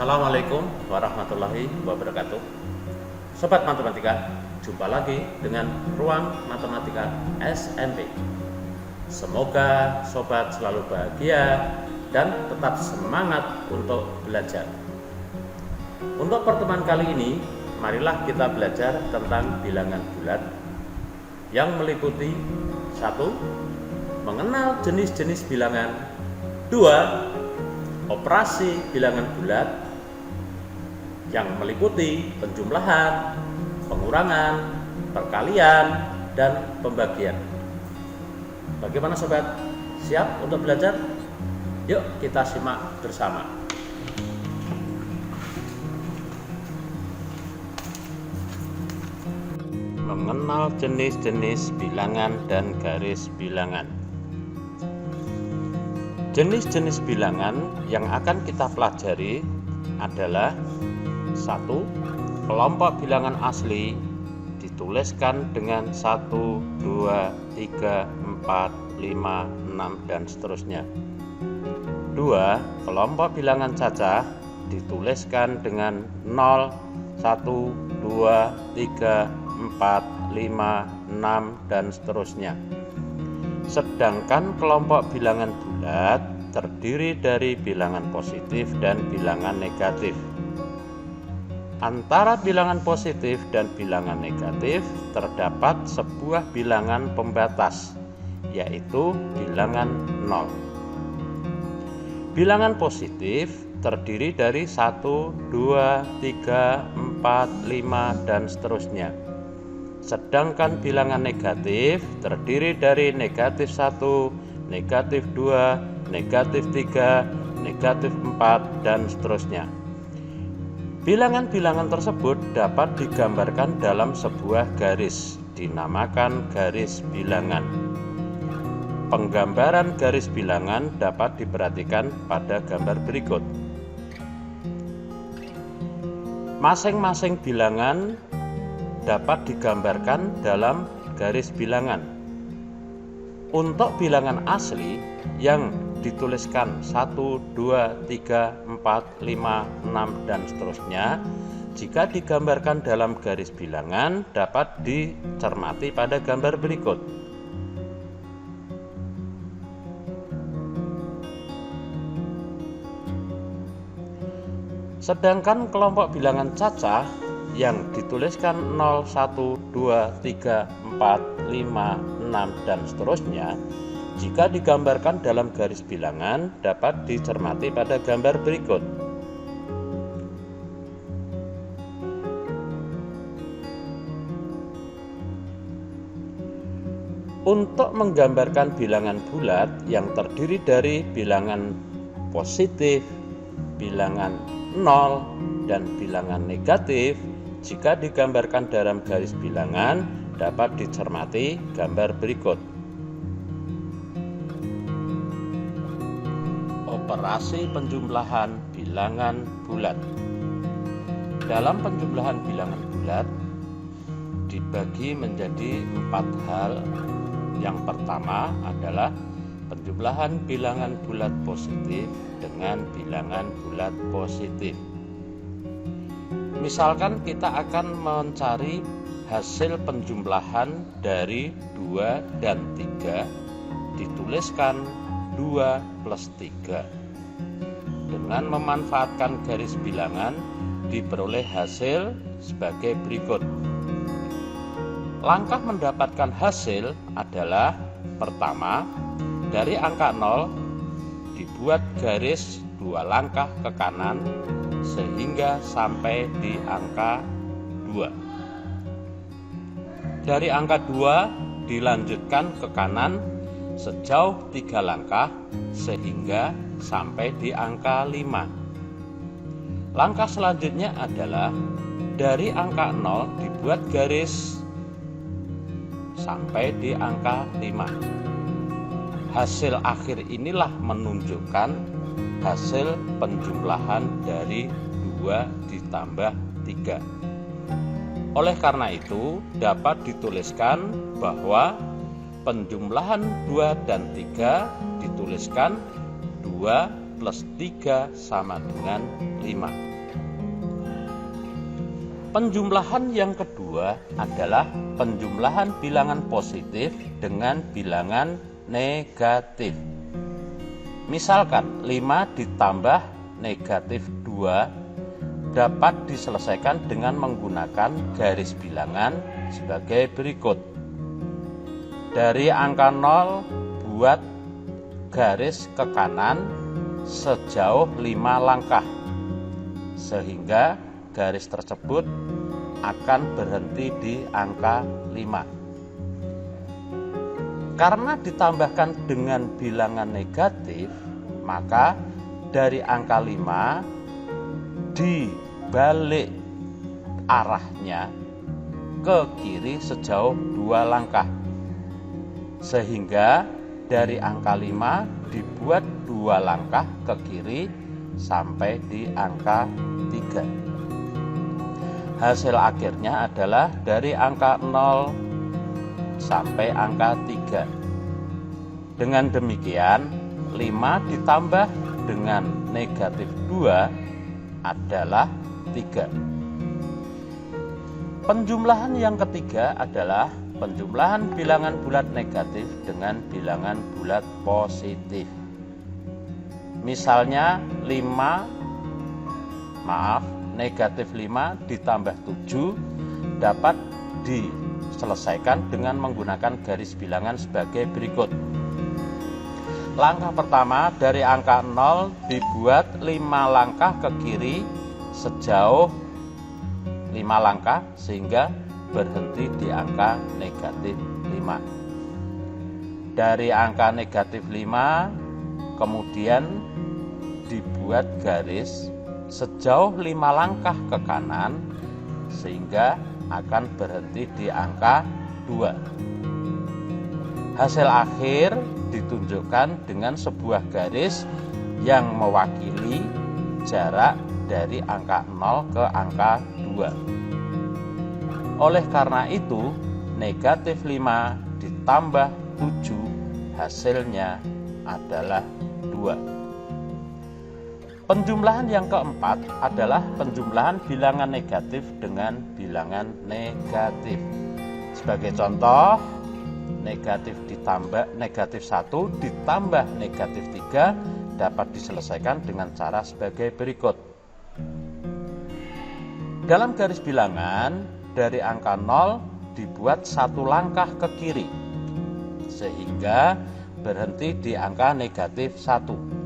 Assalamualaikum warahmatullahi wabarakatuh. Sobat Matematika, jumpa lagi dengan Ruang Matematika SMP. Semoga sobat selalu bahagia dan tetap semangat untuk belajar. Untuk pertemuan kali ini, marilah kita belajar tentang bilangan bulat yang meliputi 1. Mengenal jenis-jenis bilangan. 2. Operasi bilangan bulat yang meliputi penjumlahan, pengurangan, perkalian, dan pembagian. Bagaimana sobat? Siap untuk belajar? Yuk kita simak bersama. Mengenal jenis-jenis bilangan dan garis bilangan. Jenis-jenis bilangan yang akan kita pelajari adalah 1. Kelompok bilangan asli dituliskan dengan 1, 2, 3, 4, 5, 6, dan seterusnya. 2. Kelompok bilangan cacah dituliskan dengan 0, 1, 2, 3, 4, 5, 6, dan seterusnya. Sedangkan kelompok bilangan bulat terdiri dari bilangan positif dan bilangan negatif. Antara bilangan positif dan bilangan negatif terdapat sebuah bilangan pembatas, yaitu bilangan 0. Bilangan positif terdiri dari 1, 2, 3, 4, 5, dan seterusnya. Sedangkan bilangan negatif terdiri dari negatif 1, negatif 2, negatif 3, negatif 4, dan seterusnya. Bilangan-bilangan tersebut dapat digambarkan dalam sebuah garis, dinamakan garis bilangan. Penggambaran garis bilangan dapat diperhatikan pada gambar berikut. Masing-masing bilangan dapat digambarkan dalam garis bilangan. Untuk bilangan asli yang dituliskan 1, 2, 3, 4, 5, 6, dan seterusnya, jika digambarkan dalam garis bilangan dapat dicermati pada gambar berikut. Sedangkan kelompok bilangan cacah yang dituliskan 0, 1, 2, 3, 4, 5, 6, dan seterusnya, jika digambarkan dalam garis bilangan dapat dicermati pada gambar berikut. Untuk menggambarkan bilangan bulat yang terdiri dari bilangan positif, bilangan 0, dan bilangan negatif, jika digambarkan dalam garis bilangan dapat dicermati gambar berikut. Operasi penjumlahan bilangan bulat. Dalam penjumlahan bilangan bulat dibagi menjadi 4 hal. Yang pertama adalah penjumlahan bilangan bulat positif dengan bilangan bulat positif. Misalkan kita akan mencari hasil penjumlahan dari 2 dan 3, dituliskan 2 plus 3. Dengan memanfaatkan garis bilangan diperoleh hasil sebagai berikut. Langkah mendapatkan hasil adalah pertama, dari angka 0 dibuat garis 2 langkah ke kanan sehingga sampai di angka 2. Dari angka 2 dilanjutkan ke kanan sejauh 3 langkah sehingga sampai di angka 5. Langkah selanjutnya adalah dari angka 0 dibuat garis sampai di angka 5. Hasil akhir inilah menunjukkan hasil penjumlahan dari 2 ditambah 3. Oleh karena itu dapat dituliskan bahwa penjumlahan 2 dan 3 dituliskan 2 plus 3 sama dengan 5. Penjumlahan yang kedua adalah penjumlahan bilangan positif dengan bilangan negatif. Misalkan 5 ditambah negatif 2 dapat diselesaikan dengan menggunakan garis bilangan sebagai berikut. Dari angka 0 buat garis ke kanan sejauh 5 langkah, sehingga garis tersebut akan berhenti di angka 5. Karena ditambahkan dengan bilangan negatif, maka dari angka 5 dibalik arahnya ke kiri sejauh 2 langkah, sehingga dari angka 5 dibuat 2 langkah ke kiri sampai di angka 3. Hasil akhirnya adalah dari angka 0 sampai angka 3. Dengan demikian, 5 ditambah dengan negatif 2 adalah 3. Penjumlahan yang ketiga adalah penjumlahan bilangan bulat negatif dengan bilangan bulat positif. Misalnya negatif 5 ditambah 7 dapat diselesaikan dengan menggunakan garis bilangan sebagai berikut. Langkah pertama, dari angka 0 dibuat 5 langkah ke kiri sejauh 5 langkah sehingga berhenti di angka negatif 5. Dari angka negatif 5 kemudian dibuat garis sejauh 5 langkah ke kanan sehingga akan berhenti di angka 2. Hasil akhir ditunjukkan dengan sebuah garis yang mewakili jarak dari angka 0 ke angka 2. Oleh karena itu, negatif 5 ditambah 7 hasilnya adalah 2. Penjumlahan yang keempat adalah penjumlahan bilangan negatif dengan bilangan negatif. Sebagai contoh, negatif 1 ditambah negatif 3 dapat diselesaikan dengan cara sebagai berikut. Dalam garis bilangan, dari angka 0 dibuat 1 langkah ke kiri, sehingga berhenti di angka negatif 1.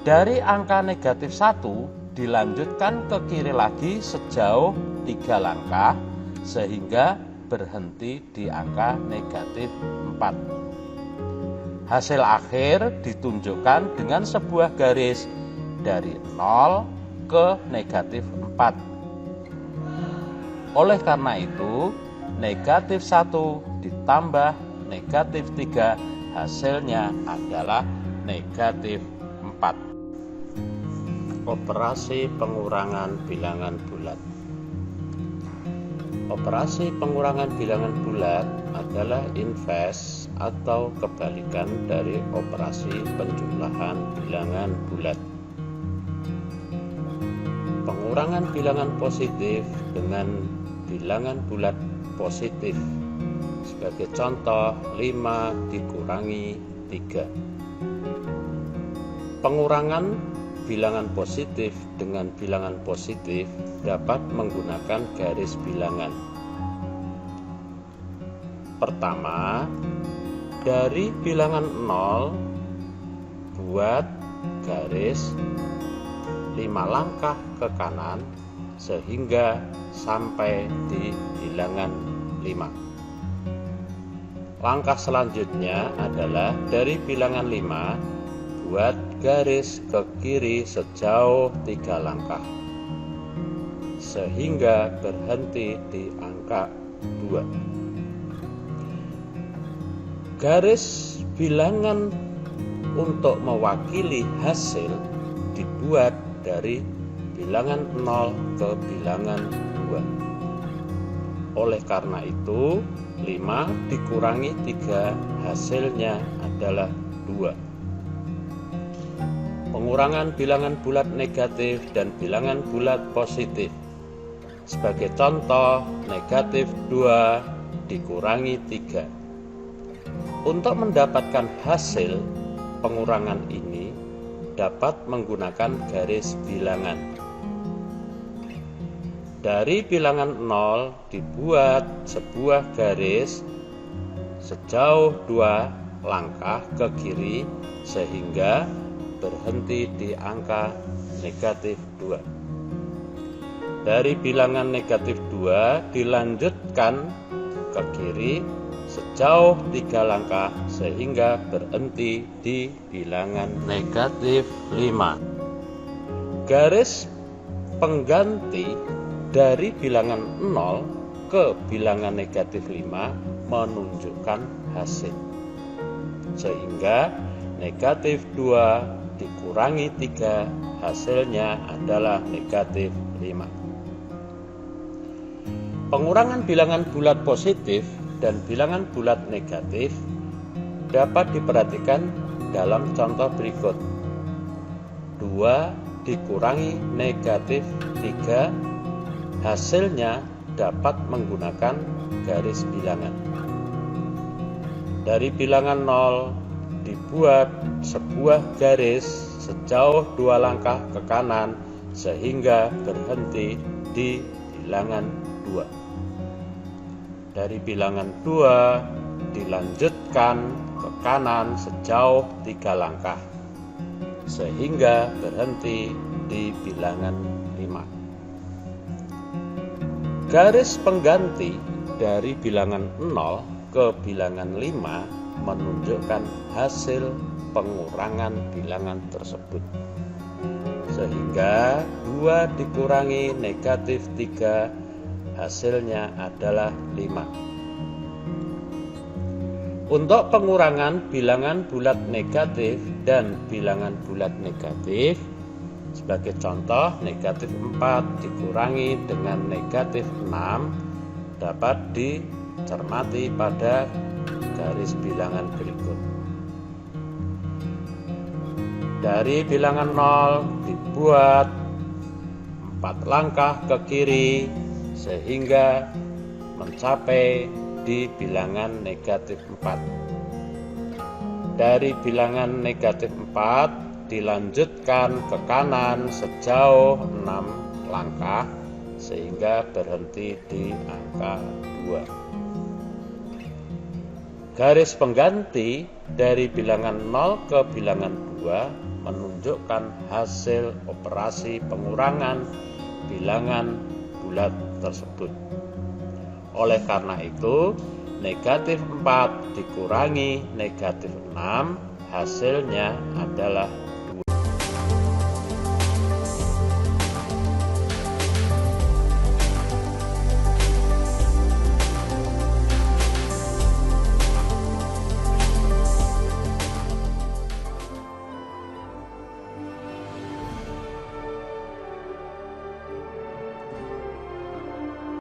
Dari angka negatif 1 dilanjutkan ke kiri lagi sejauh 3 langkah sehingga berhenti di angka negatif 4. Hasil akhir ditunjukkan dengan sebuah garis dari 0 ke negatif 4. Oleh karena itu, negatif 1 ditambah negatif 3 hasilnya adalah negatif 4. Operasi pengurangan bilangan bulat. Operasi pengurangan bilangan bulat adalah inverse atau kebalikan dari operasi penjumlahan bilangan bulat. Pengurangan bilangan positif dengan bilangan bulat positif. Sebagai contoh, 5 dikurangi 3. Pengurangan bilangan positif dengan bilangan positif dapat menggunakan garis bilangan. Pertama, dari bilangan 0 buat garis 5 langkah ke kanan sehingga sampai di bilangan 5. Langkah selanjutnya adalah dari bilangan 5 buat garis ke kiri sejauh 3 langkah sehingga berhenti di angka 2. Garis bilangan untuk mewakili hasil dibuat dari bilangan 0 ke bilangan 2. Oleh karena itu, 5 dikurangi 3 hasilnya adalah 2. Pengurangan bilangan bulat negatif dan bilangan bulat positif. Sebagai contoh, negatif 2 dikurangi 3. Untuk mendapatkan hasil pengurangan ini dapat menggunakan garis bilangan. Dari bilangan 0 dibuat sebuah garis sejauh 2 langkah ke kiri sehingga berhenti di angka negatif 2. Dari bilangan negatif 2 dilanjutkan ke kiri sejauh 3 langkah sehingga berhenti di bilangan negatif 5. Garis pengganti dari bilangan 0 ke bilangan negatif 5 menunjukkan hasil. Sehingga negatif 2 dikurangi 3 hasilnya adalah negatif 5. Pengurangan bilangan bulat positif dan bilangan bulat negatif dapat diperhatikan dalam contoh berikut. 2 dikurangi negatif 3 hasilnya dapat menggunakan garis bilangan. Dari bilangan 0 dibuat sebuah garis sejauh 2 langkah ke kanan sehingga berhenti di bilangan 2. Dari bilangan 2 dilanjutkan ke kanan sejauh 3 langkah sehingga berhenti di bilangan 5. Garis pengganti dari bilangan 0 ke bilangan 5 menunjukkan hasil pengurangan bilangan tersebut. Sehingga 2 dikurangi negatif 3 hasilnya adalah 5. Untuk pengurangan bilangan bulat negatif dan bilangan bulat negatif, sebagai contoh negatif 4 dikurangi dengan negatif 6 dapat dicermati pada garis bilangan berikut. Dari bilangan 0 dibuat 4 langkah ke kiri sehingga mencapai di bilangan negatif 4. Dari bilangan negatif 4 dilanjutkan ke kanan sejauh 6 langkah sehingga berhenti di angka 2. Garis pengganti dari bilangan 0 ke bilangan 2 menunjukkan hasil operasi pengurangan bilangan bulat tersebut. Oleh karena itu, negatif 4 dikurangi negatif 6 hasilnya adalah